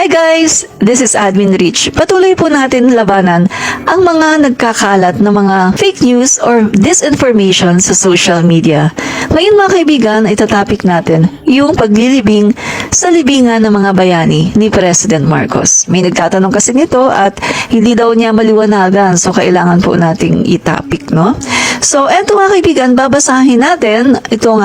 Hi guys! This is Admin Rich. Patuloy po natin labanan ang mga nagkakalat ng mga fake news or disinformation sa social media. Ngayon mga kaibigan, itatopic natin yung paglilibing sa libingan ng mga bayani ni President Marcos. May nagtatanong kasi nito at hindi daw niya maliwanagan, so kailangan po nating itopic, no? So, eto mga kaibigan, babasahin natin itong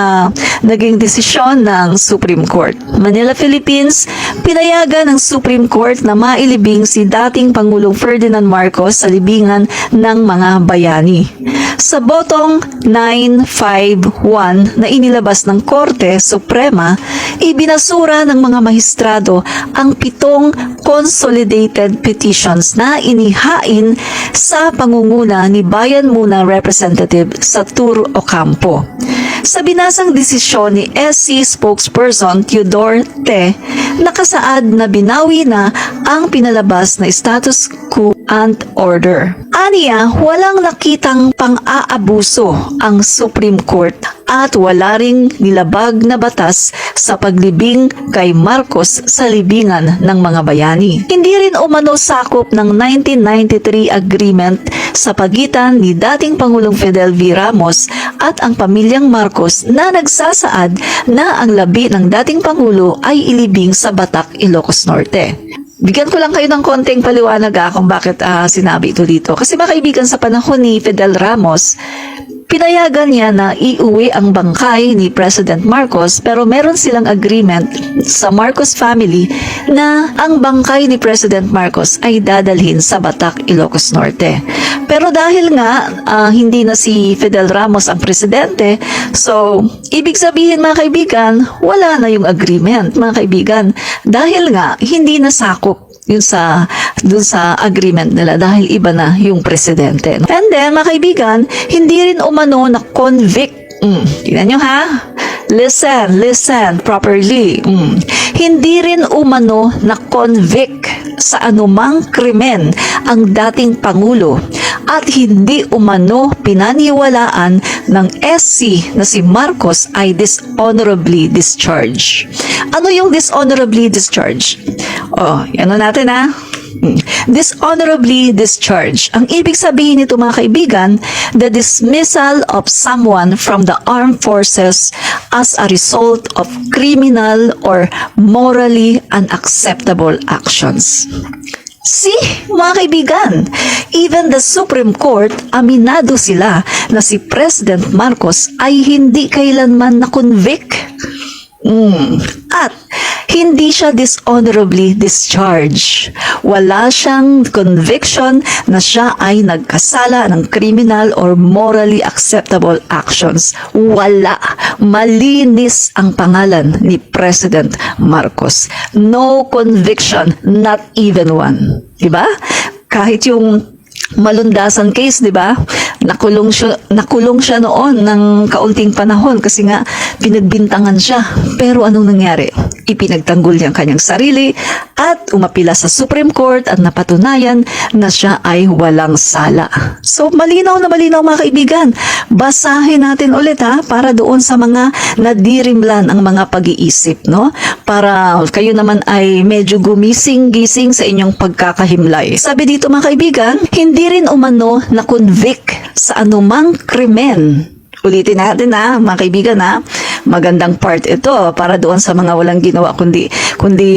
naging desisyon ng Supreme Court. Manila, Philippines, pinayagan ng Supreme Court na mailibing si dating Pangulong Ferdinand Marcos sa libingan ng mga bayani. Sa botong 951 na inilabas ng Korte Suprema, ibinasura ng mga mahistrado ang 7 consolidated petitions na inihain sa pangunguna ni Bayan Muna Representative Satur Ocampo. Sa binasang desisyon ni SC spokesperson Teodoro T, nakasaad na binawi na ang pinalabas na status quo and order. Aniya, walang nakitang pang-aabuso ang Supreme Court at wala ring nilabag na batas sa paglibing kay Marcos sa libingan ng mga bayani. Hindi rin umano sakop ng 1993 agreement sa pagitan ni dating Pangulong Fidel V. Ramos at ang pamilyang Marcos na nagsasaad na ang labi ng dating Pangulo ay ilibing sa Batak, Ilocos Norte. Bigyan ko lang kayo ng konting paliwanag kung bakit sinabi ito dito. Kasi mga kaibigan, sa panahon ni Fidel Ramos, pinayagan niya na iuwi ang bangkay ni President Marcos, pero meron silang agreement sa Marcos family na ang bangkay ni President Marcos ay dadalhin sa Batak, Ilocos Norte. Pero dahil nga hindi na si Fidel Ramos ang presidente, so ibig sabihin mga kaibigan, wala na yung agreement mga kaibigan, dahil nga hindi nasakop yun dun sa agreement nila dahil iba na yung presidente. And then, mga kaibigan, hindi rin umano na convict. Tingnan nyo ha? Listen properly. Hindi rin umano na convict sa anumang krimen ang dating Pangulo at hindi umano pinaniwalaan ng SC na si Marcos ay dishonorably discharged. Ano yung dishonorably discharged? Ano natin dishonorably discharged. Ang ibig sabihin nito mga kaibigan, the dismissal of someone from the armed forces as a result of criminal or morally unacceptable actions. See, mga kaibigan, even the Supreme Court, aminado sila na si President Marcos ay hindi kailanman na-convict. At hindi siya dishonorably discharged. Wala siyang conviction na siya ay nagkasala ng criminal or morally acceptable actions. Wala. Malinis ang pangalan ni President Marcos. No conviction, not even one. Diba? Kahit yung malundasan case, diba? Nakulong siya noon ng kaunting panahon kasi nga pinagbintangan siya. Pero anong nangyari? Ipinagtanggol niya ang kanyang sarili at umapila sa Supreme Court at napatunayan na siya ay walang sala. So malinaw na malinaw mga kaibigan. Basahin natin ulit para doon sa mga nadirimlan ang mga pag-iisip, no? Para kayo naman ay medyo gumising-gising sa inyong pagkakahimlay. Sabi dito mga kaibigan, hindi rin umano na convict sa anumang krimen. Ulitin natin mga kaibigan magandang part ito para doon sa mga walang ginawa kundi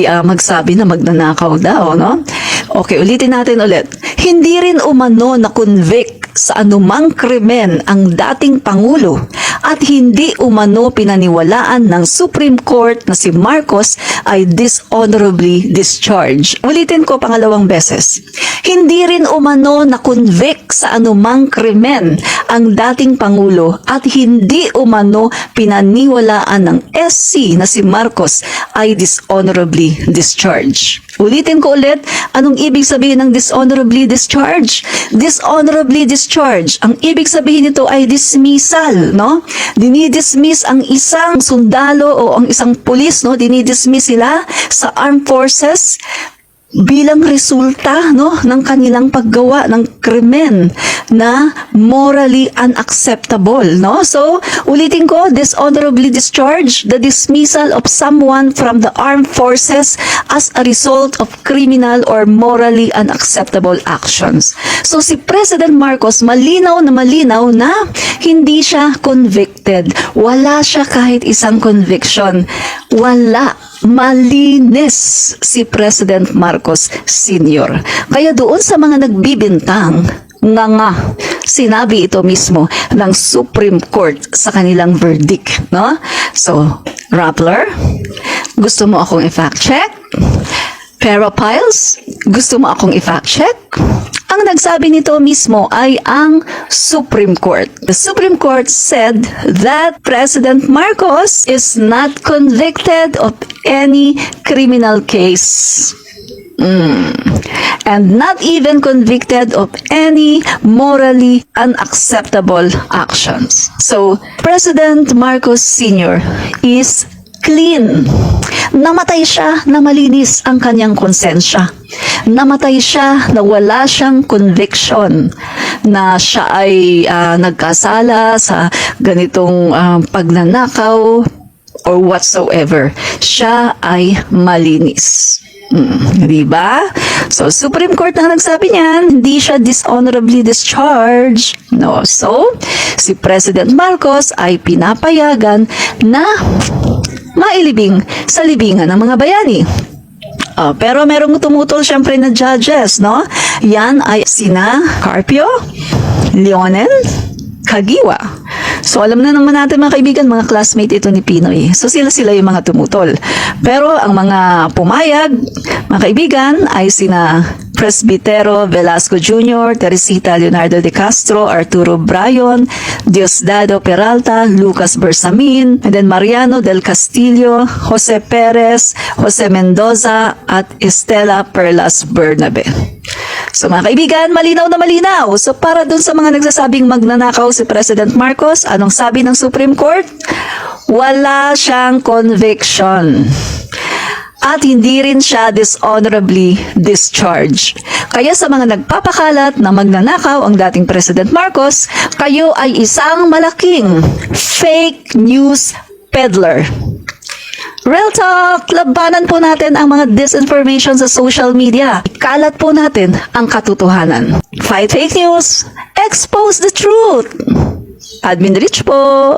magsabi na magnanakaw daw, no? Okay, ulitin natin ulit. Hindi rin umano na convict sa anumang krimen ang dating Pangulo at hindi umano pinaniwalaan ng Supreme Court na si Marcos ay dishonorably discharged. Ulitin ko pangalawang beses. Hindi rin umano na convict sa anumang krimen ang dating Pangulo at hindi umano pinaniwalaan ng SC na si Marcos ay dishonorably discharged. Ulitin ko ulit, anong ibig sabihin ng dishonorably discharged? Dishonorably discharged, ang ibig sabihin nito ay dismissal, no? Dinidismiss ang isang sundalo o ang isang pulis, no? Dinidismiss sila sa armed forces bilang resulta ng kanilang paggawa ng krimen na morally unacceptable, no? So, ulitin ko, dishonorably discharge, the dismissal of someone from the armed forces as a result of criminal or morally unacceptable actions. So, si President Marcos, malinaw na hindi siya convicted. Wala siya kahit isang conviction. Wala. Malinis si President Marcos Sr. Kaya doon sa mga nagbibintang, sinabi ito mismo ng Supreme Court sa kanilang verdict, no? So, Rappler, gusto mo akong i-fact check? Pero Piles, gusto mo akong i-fact check? Ang nagsabi nito mismo ay ang Supreme Court. The Supreme Court said that President Marcos is not convicted of any criminal case. And not even convicted of any morally unacceptable actions. So, President Marcos Sr. is clean. Namatay siya na malinis ang kanyang konsensya. Namatay siya na wala siyang conviction na siya ay nagkasala sa ganitong pagnanakaw or whatsoever. Siya ay malinis. Diba? So, Supreme Court na nagsabi niyan, hindi siya dishonorably discharged. No. So, si President Marcos ay pinapayagan na mailibing sa libingan ng mga bayani. Pero merong tumutol siyempre na judges, no? Yan ay sina Carpio, Leonen, Kagiwa. So, alam na naman natin mga kaibigan, mga classmate ito ni Pinoy. So, sila yung mga tumutol. Pero ang mga pumayag, mga kaibigan, ay sina Presbitero Velasco Jr., Teresita Leonardo de Castro, Arturo Brayon, Diosdado Peralta, Lucas Bersamin, and then Mariano del Castillo, Jose Perez, Jose Mendoza, at Estela Perlas Bernabe. So mga kaibigan, malinaw na malinaw. So para dun sa mga nagsasabing magnanakaw si President Marcos, anong sabi ng Supreme Court? Wala siyang conviction. At hindi rin siya dishonorably discharged. Kaya sa mga nagpapakalat na magnanakaw ang dating President Marcos, kayo ay isang malaking fake news peddler. Real talk, labanan po natin ang mga disinformation sa social media. Ikalat po natin ang katotohanan. Fight fake news, expose the truth. Admin Rich po.